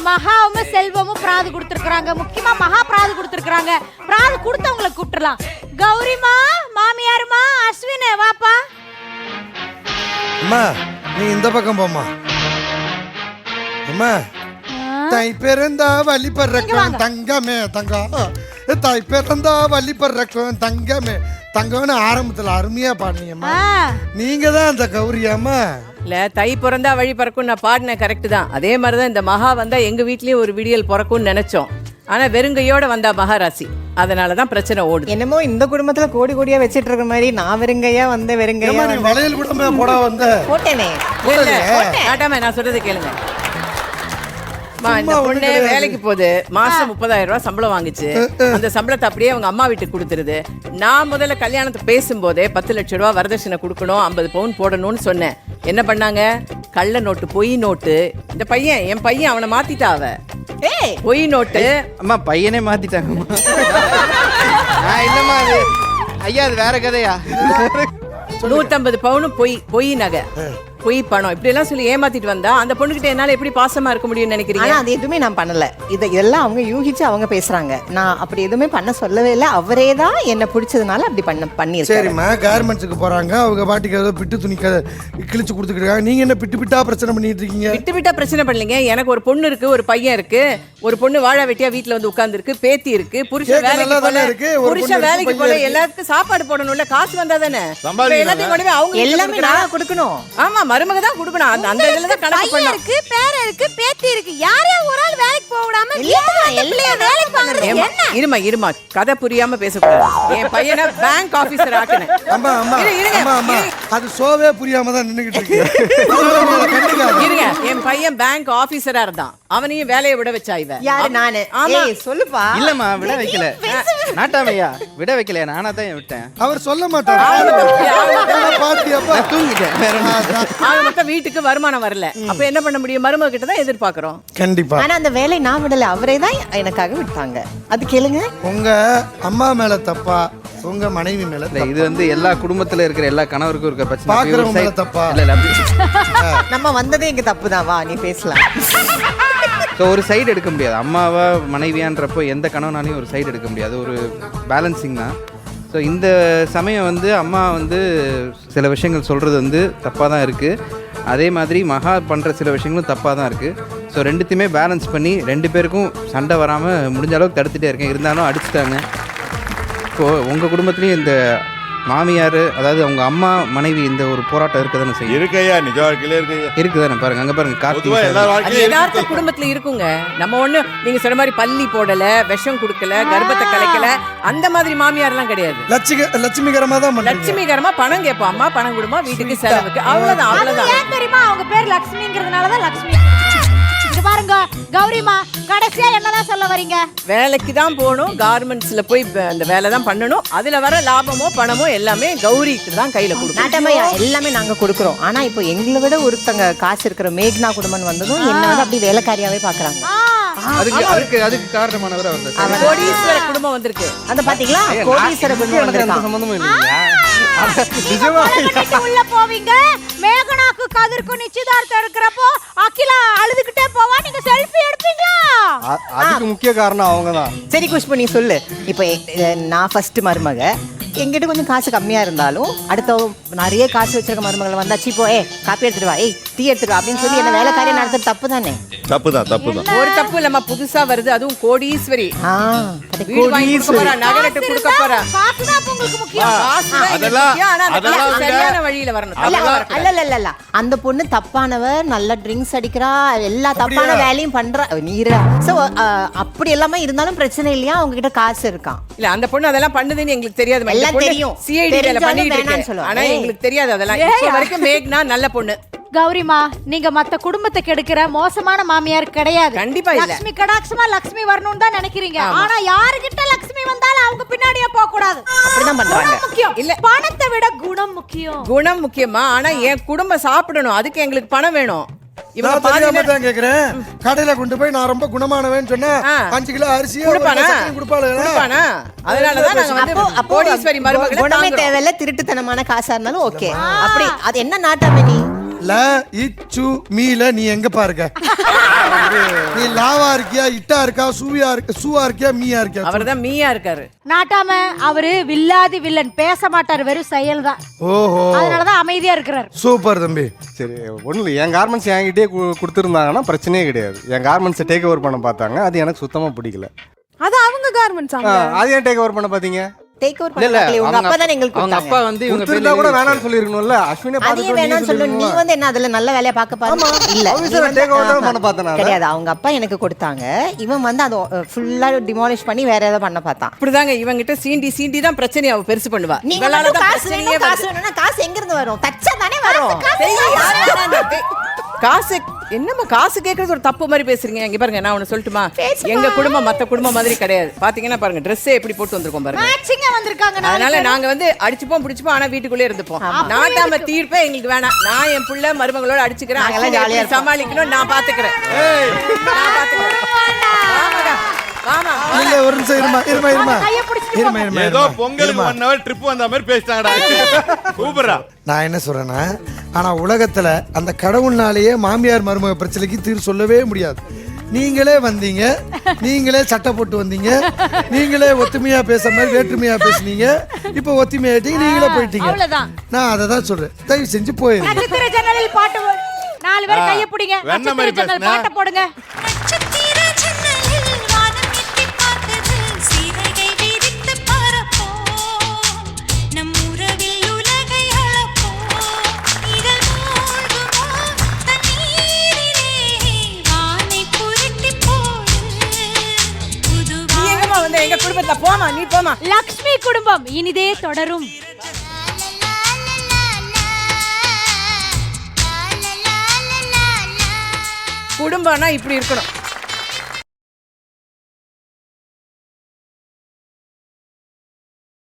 மகாவும் செல்வமும் பிராது கொடுத்துருக்காங்க. முக்கியமா மகா பிராது கொடுத்துருக்காங்க. பிராது கொடுத்தவங்களை கூப்பிட்டுலாம். கௌரிமா, மாமியாருமா, அஸ்வினே வாப்பா. அம்மா நீ இந்த பக்கம் போம்மா. அம்மா தாய் பிறந்தா வழி பறக்கும் தங்கமே தங்கம், தாய் பிறந்தா வழி பறக்கும் தங்கமே தங்கம்னு ஆரம்பத்துல அருமையா பாடினீங்கம்மா. நீங்க தான் அந்த கௌரியாம்மா. இல்ல தை பிறந்தா வழி பிறக்கும் நான் பாடினேன், கரெக்ட் தான். அதே மாதிரிதான் இந்த மகா வந்தா எங்க வீட்லயும் ஒரு விடியல் பிறக்கும்னு நினைச்சோம். ஆனா வெறுங்கையோட வந்தா மகாராசி, அதனாலதான் பிரச்சனை ஓடுது. என்னமோ இந்த குடும்பத்துல கோடி கோடியா வச்சிட்டு இருக்க மாதிரி நான் வெறுங்கையா வந்த வெறுங்கையா வளையல் கூட போட வந்த போட்டேனே. காட்டாம நான் சொல்றது கேளுங்க. இந்த பொண்ணு வேலைக்கு போகுது, மாசம் 30,000 ரூபாய் சம்பளம் வாங்குச்சு. அந்த சம்பளத்தை அப்படியே அவங்க அம்மா வீட்டுக்கு கொடுத்துருது. நான் முதல்ல கல்யாணத்தை பேசும்போதே 10 லட்சம் ரூபாய் வரதட்சணை கொடுக்கணும், 50 பவுன் போடணும்னு சொன்னேன். என்ன பண்ணாங்க? கள்ள நோட்டு, பொய் நோட்டு. இந்த பையன், என் பையன் அவனை மாத்திட்டா. அவ பொய் நோட்டு. அம்மா பையனே மாத்திட்டாங்கம்மா. இல்லம்மா அது ஐயா அது வேற கதையா. 150 பவுன் பொய் நகை, பொய் பணம், இப்படி எல்லாம் சொல்லி ஏமாத்திட்டு வந்தா அந்த பொண்ணுகிட்ட என்னால எப்படி பாசமா இருக்க முடியும்னு நினைக்கிறீங்க? அது எதுவுமே நான் பண்ணல. இதெல்லாம் அவங்க யூகிச்சு அவங்க பேசுறாங்க. நான் அப்படி எதுவுமே பண்ண சொல்லவே இல்லை. அவரே தான் என்ன பிடிச்சதுனால அப்படி பண்ணிருக்காரு. சரிம்மா, கார்மெண்ட்ஸுக்கு போறாங்க, அவங்க பாட்டிக்கு ஏதோ பிட்டு துணி கிழிச்சு கொடுத்துக்கிட்டாங்க. நீங்க என்ன பிட்டு பிட்டா பிரச்சனை பண்ணிட்டு இருக்கீங்க? பிட்டு பிட்டா பிரச்சனை பண்ணலீங்க. எனக்கு ஒரு பொண்ணு இருக்கு, ஒரு பையன் இருக்கு, ஒரு பொண்ணு வாழ வெட்டியா வீட்டுல வந்து உட்கார்ந்து இருக்கு, பேத்தி இருக்கு, புருஷன் வேலைக்கு போல, எல்லாத்துக்கும் சாப்பாடு போடணும்ல, காசு வந்தா தானே எல்லாத்தையும் கொண்டு போய் அவங்க எல்லாமே நான் கொடுக்கணும். ஆமா, மருமக தான் கொடுக்கணும். அந்த இதுல தான் கணக்கு பண்ணணும். இருக்கு, பேர இருக்கு, பேத்தி இருக்கு, யாரையா ஒரு ஆள் வேலைக்கு போக விடாம எல்லாம் வேலைக்கு போறது என்ன? இருமா கதை புரியாம பேசக்கூடாது. என் பையனை பேங்க் ஆபீசர் ஆக்குனேன். அம்மா அம்மா அம்மா அது சோவே புரியாம தான் நின்னுகிட்டு இருக்கு. இருங்க, என் பையன் பேங்க் ஆபீசரா இருந்தான், அவனையும் வேலையை விட வச்சா இவ. யாரு? நானு. ஏய் சொல்லுப்பா. இல்லம்மா விட வைக்கல, நாட்டாமையா விட வைக்கல, நானா தான் விட்டேன். அவர் சொல்ல மாட்டாரு. மொத்தம் வீட்டுக்கு வருமானம் வரல, அப்ப என்ன பண்ண முடியும்? மருமக கிட்ட தான் எதிர்பார்க்கிறோம். கண்டிப்பா. ஆனா அந்த வேலை நான் விடல, அவரே தான் எனக்காக விட்டாங்க. அது கேளுங்க. உங்க அம்மா மேல தப்பா, உங்க மனைவி மேல? இது வந்து எல்லா குடும்பத்துல இருக்கிற எல்லா கணவருக்கும் இருக்கிற பிரச்சனை. பாக்குறவங்க மேல தப்பா? இல்ல நம்ம வந்ததே எங்க தப்பு தான். வா நீ பேசலாம். ஸோ ஒரு சைடு எடுக்க முடியாது. அம்மாவா மனைவியான்றப்போ எந்த கணவனாலையும் ஒரு சைடு எடுக்க முடியாது. ஒரு பேலன்சிங் தான். ஸோ இந்த சமயம் வந்து அம்மா வந்து சில விஷயங்கள் சொல்கிறது வந்து தப்பாக தான் இருக்குது. அதே மாதிரி மகா பண்ணுற சில விஷயங்களும் தப்பாக தான் இருக்குது. ஸோ ரெண்டுத்தையுமே பேலன்ஸ் பண்ணி 2 பேருக்கும் சண்டை வராமல் முடிஞ்ச அளவுக்கு தடுத்துட்டே இருக்கேன். இருந்தாலும் அடிச்சுட்டாங்க. இப்போது உங்கள் குடும்பத்துலேயும் இந்த மாமியார், அதாவது அவங்க அம்மா மனைவி, இந்த ஒரு போராட்டம் இருக்குதானே செய்யும்? இருக்கையா, நிஜ வாழ்க்கையில இருக்குதானே? பாருங்க, அங்கே பாருங்க, யதார்த்த குடும்பத்துல இருக்குங்க. நம்ம ஒண்ணு நீங்க சொன்ன மாதிரி பள்ளி போடல, விஷம் கொடுக்கல, கர்ப்பத்தை கலைக்கல, அந்த மாதிரி மாமியார் எல்லாம் கிடையாது. லட்சுமிகரமா தான். லட்சுமிகரமா பணம் கேட்போம். அம்மா பணம் கொடுமா வீட்டுக்கு செலவுக்கு, அவ்வளவுதான் அவ்வளவுதான். ஏன் தெரியுமா? அவங்க பேர் லட்சுமிங்கிறதுனாலதான் லட்சுமி. பாருங்க கௌரிமா, கடைசியா என்னதான் சொல்ல வரீங்க? வேலைக்கு தான் போகணும், கார்மெண்ட்ஸ்ல போய் அந்த வேலை தான் பண்ணணும். அதுல வர லாபமோ பணமோ எல்லாமே கௌரிக்கு தான் கையில கொடுக்கணும். எல்லாமே நாங்க கொடுக்குறோம். ஆனா இப்போ எங்களை விட ஒருத்தங்க காசு இருக்கிற மேக்னா குடும்பம் வந்ததும் என்ன வந்து அப்படி வேலைக்காரியாவே பாக்குறாங்க. அதுக்கு காரணமானவர் அவர். கோடீஸ்வர குடும்பம் வந்திருக்கு. அந்த பாத்தீங்களா, கோடீஸ்வர குடும்பம் சம்பந்தமும் இல்லையா? உள்ள போவீங்க, மேகனாக்கு கதிர்க்கு நிச்சயதார்த்தம் இருக்கிறப்போ அகிலா அழுதுகிட்டே போவா, நீங்க செல்ஃபி எடுப்பீங்களா? அதுக்கு முக்கிய காரணம் அவங்க தான். சரி குஷ்பு நீ சொல்லு. இப்போ நான் ஃபர்ஸ்ட் மருமக, எங்கிட்ட கொஞ்சம் காசு கம்மியா இருந்தாலும் அடுத்த நிறைய காசு வச்சிருக்க மருமகள் வந்தாச்சு, இப்போ காப்பி எடுத்துட்டு வா, டீ எடுத்துட்டு வா அப்படின்னு சொல்லி என்ன வேலைக்காரியம் நடத்துறது தப்பு தானே? தப்புதான். ஒரு தப்பு இல்லம்மா, புதுசா வருது, அதுவும் கோடீஸ்வரி. நகரட்டு கொடுக்க போறா. உங்களுக்கு முக்கியம். சரியான வழியில வரணும். அல்ல அந்த பொண்ணு தப்பானவர், நல்ல ட்ரிங்க்ஸ் அடிக்கிறா, எல்லா தப்பான வேலையும் பண்றா, நீரா. சோ அப்படி எல்லாமே இருந்தாலும் பிரச்சனை இல்லையா? அவங்க கிட்ட காசு இருக்கான். இல்ல அந்த பொண்ணு அதெல்லாம் பண்ணுதுன்னு எங்களுக்கு தெரியாது. எல்லாம் தெரியும். சிஐடில பண்ணிட்டு இருக்கு. ஆனா எங்களுக்கு தெரியாது அதெல்லாம். இப்ப வரைக்கும் மேக்னா நல்ல பொண்ணு. கௌரிமா, நீங்க மத்த குடும்பத்தை கெடுக்கிற மோசமான மாமியார் கிடையாது. கண்டிப்பா இல்ல. லட்சுமி கடாட்சமா லட்சுமி வரணும்னு தான் நினைக்கிறீங்க. ஆனா யாருகிட்ட லட்சுமி வந்தாலும் அவங்க பின்னாடியே போக கூடாது. அப்படிதான் பண்றாங்க. முக்கியம் இல்ல, பணத்தை விட குணம் முக்கியம். குணம் முக்கியமா? ஆனா என் குடும்பம் சாப்பிடணும், அதுக்கு எங்களுக்கு பணம் வேணும். இவங்க தெரியாம தான் கேக்குறேன். கடையில கொண்டு போய் நான் ரொம்ப குணமானவன் சொன்னா 5 கிலோ அரிசி கொடுப்பானா? அதனாலதான் நாங்க வந்து கோடீஸ்வரி மருமகளை குணமே தேவையில்ல, திருட்டுத்தனமான காசா இருந்தாலும் ஓகே. அப்படி அது என்ன நாட்டாமே? நீ ல இச்சு மீல நீ எங்க பாருங்க நீ லாவா இருக்கியா இட்டா இருக்கா சூவா இருக்கியா மீயா இருக்கியா அவர்தான் மீயா இருக்காரு. நாட்டாம அவரு வில்லாதி வில்லன், பேச மாட்டாரு, வெறும் செயல் தான். ஓஹோ அதனாலதான் அமைதியா இருக்கிறாரு. சூப்பர் தம்பி. சரி ஒன்றும் இல்லை, என் கார்மெண்ட்ஸ் என்கிட்டயே கொடுத்துருந்தாங்கன்னா பிரச்சனையே கிடையாது. என் கார்மெண்ட்ஸை டேக் ஓவர் பண்ண பார்த்தாங்க, அது எனக்கு சுத்தமாக பிடிக்கல. அது அவங்க கார்மெண்ட்ஸ். அது ஏன் டேக் ஓவர் பண்ண பார்த்தீங்க? டேக் ஓவர் இல்ல பண்ணல, உங்க அப்பா தானே எங்களுக்கு அவங்க கொடுத்தாங்க. அப்பா வந்து இவங்க கொடுத்துருந்தா கூட வேணாம்னு சொல்லிருக்கணும்ல. அஸ்வினே அதையே வேணாம்னு சொல்லு. நீ வந்து என்ன அதுல நல்ல வேலையை பார்க்க பாருங்க. இல்ல டேக் ஓவர் தான் பண்ண பார்த்தேன் நான். கிடையாது, அவங்க அப்பா எனக்கு கொடுத்தாங்க. இவன் வந்து அதை ஃபுல்லா டிமாலிஷ் பண்ணி வேற ஏதாவது பண்ண பார்த்தான். இப்படிதாங்க இவங்கிட்ட சீண்டி தான் பிரச்சனையை அவ பெருசு பண்ணுவா. நீங்க இவளால மட்டும் தான் காசு பிரச்சனையே வேணும், காசு வேணும்னா காசு எங்க இருந்து வரும்? தச்சா தானே வரும். காசு என்னம்மா காசு கேட்கறது ஒரு தப்பு மாதிரி பேசுறீங்க. இங்க பாருங்க, நான் ஒண்ணு சொல்லட்டுமா? எங்க குடும்பம் மத்த குடும்பம் மாதிரி கிடையாது. பாத்தீங்கன்னா பாருங்க, ட்ரெஸ்ஸே எப்படி போட்டு வந்திருக்கோம் பாருங்க. மேட்சிங்கா வந்திருக்காங்க. அதனால நாங்க வந்து அடிச்சுப்போம் பிடிச்சுப்போம், ஆனா வீட்டுக்குள்ளே இருந்துப்போம். நாட்டாம தீர்ப்பே எங்களுக்கு வேணாம். நான் என் புள்ள மருமகளோட அடிச்சுக்கிறேன், நாங்கெல்லாம் ஜாலியா இருப்போம். சமாளிக்கணும், நான் பாத்துக்கிறேன். நான் பாத்துக்கிறேன். ஆமாடா, ஆமா. இல்ல ஒரு நிமிஷம் இருமா கையை பிடிச்சிட்டு ஏதோ பொங்கலுக்கு 1 hour ட்ரிப் வந்த மாதிரி பேசிட்டாங்கடா. சூப்பரா. நான் என்ன சொல்றேன்னா, ஆனா உலகத்துல அந்த கடவுள்னாலேயே மாமியார் மருமக பிரச்சனைக்கு தீர்வு சொல்லவே முடியாது. நீங்களே வந்தீங்க, நீங்களே சட்டை போட்டு வந்தீங்க, நீங்களே ஒத்துமையா பேச மாதிரி வேற்றுமையா பேசுனீங்க. இப்போ ஒத்துமையாயிட்டீங்க, நீங்களே போயிட்டீங்க. அவ்வளவுதான். நான் அதை தான் சொல்றேன், தயவு செஞ்சு போயிருங்க. நட்சத்திர ஜன்னலில் பாட்டு 4 பேர் கையை பிடிங்க. வெண்ண மாதிரி நட்சத்திர ஜன்னல் பேசுனா. பாட்டை போடுங்க. நட்சத்திர ஜன்னலில் வானம் எட்டிப் பார்த்தது, சிறகை விரித்து பறப்போம். நம் உறவில் உலகை அளப்போம். இதழ் மூழ்குமோ தண்ணீரிலே, வானை புரட்டிப் போடு. புது நீ எங்கம்மா வந்து எங்க குடும்பத்துல? போமா, நீ போமா. லக்ஷ்மி குடும்பம் இனிதே தொடரும். குடும்பம்னா இப்படி இருக்கணும்.